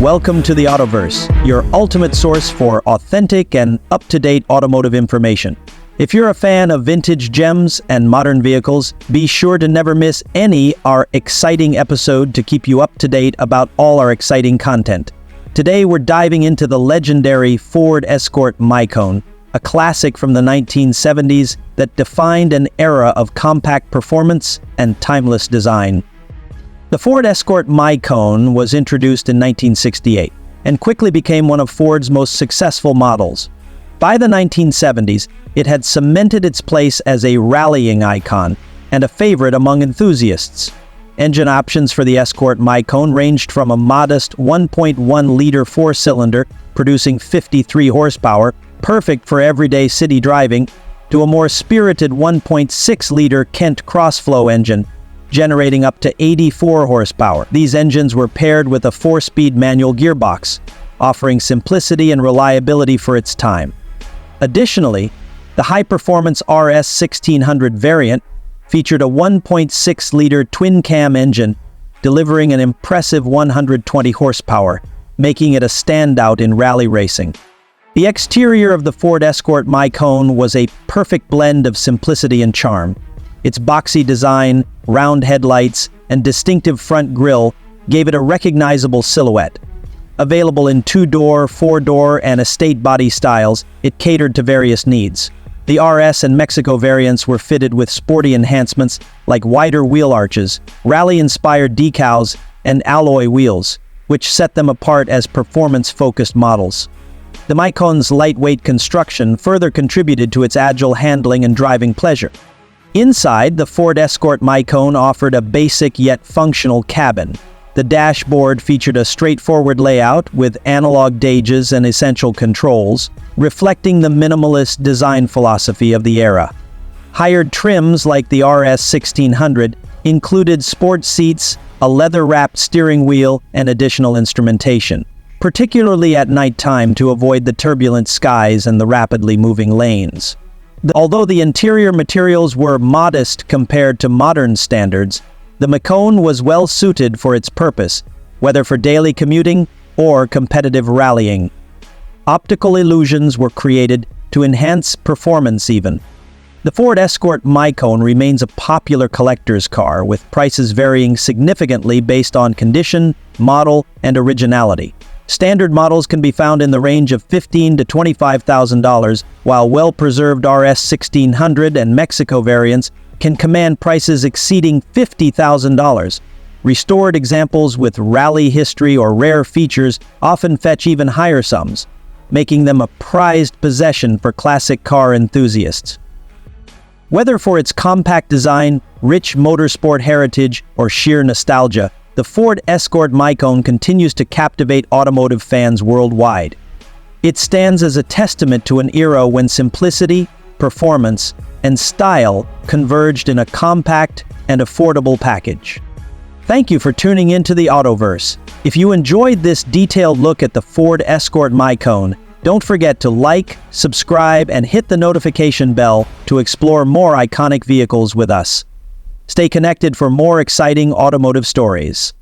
Welcome to the Autoverse, your ultimate source for authentic and up-to-date automotive information. If you're a fan of vintage gems and modern vehicles, be sure to never miss our exciting episode to keep you up to date about all our exciting content. Today we're diving into the legendary Ford Escort Mk1, a classic from the 1970s that defined an era of compact performance and timeless design. The Ford Escort Mk1 was introduced in 1968 and quickly became one of Ford's most successful models. By the 1970s, it had cemented its place as a rallying icon and a favorite among enthusiasts. Engine options for the Escort Mk1 ranged from a modest 1.1-liter four-cylinder producing 53 horsepower, perfect for everyday city driving, to a more spirited 1.6-liter Kent Crossflow engine, generating up to 84 horsepower. These engines were paired with a 4-speed manual gearbox, offering simplicity and reliability for its time. Additionally, the high-performance RS 1600 variant featured a 1.6-liter twin-cam engine, delivering an impressive 120 horsepower, making it a standout in rally racing. The exterior of the Ford Escort Mk1 was a perfect blend of simplicity and charm. Its boxy design, round headlights, and distinctive front grille gave it a recognizable silhouette. Available in 2-door, 4-door, and estate body styles, it catered to various needs. The RS and Mexico variants were fitted with sporty enhancements like wider wheel arches, rally-inspired decals, and alloy wheels, which set them apart as performance-focused models. The Mk1's lightweight construction further contributed to its agile handling and driving pleasure. Inside, the Ford Escort Mk1 offered a basic yet functional cabin. The dashboard featured a straightforward layout with analog gauges and essential controls, reflecting the minimalist design philosophy of the era. Hired trims like the RS 1600 included sport seats, a leather-wrapped steering wheel, and additional instrumentation, particularly at nighttime to avoid the turbulent skies and the rapidly moving lanes. Although the interior materials were modest compared to modern standards, the Mk1 was well suited for its purpose, whether for daily commuting or competitive rallying. Optical illusions were created to enhance performance even. The Ford Escort Mk1 remains a popular collector's car, with prices varying significantly based on condition, model, and originality. Standard models can be found in the range of $15,000 to $25,000, while well-preserved RS 1600 and Mexico variants can command prices exceeding $50,000. Restored examples with rally history or rare features often fetch even higher sums, making them a prized possession for classic car enthusiasts. Whether for its compact design, rich motorsport heritage, or sheer nostalgia, the Ford Escort Mk1 continues to captivate automotive fans worldwide. It stands as a testament to an era when simplicity, performance, and style converged in a compact and affordable package. Thank you for tuning into the Autoverse. If you enjoyed this detailed look at the Ford Escort Mk1, don't forget to like, subscribe, and hit the notification bell to explore more iconic vehicles with us. Stay connected for more exciting automotive stories.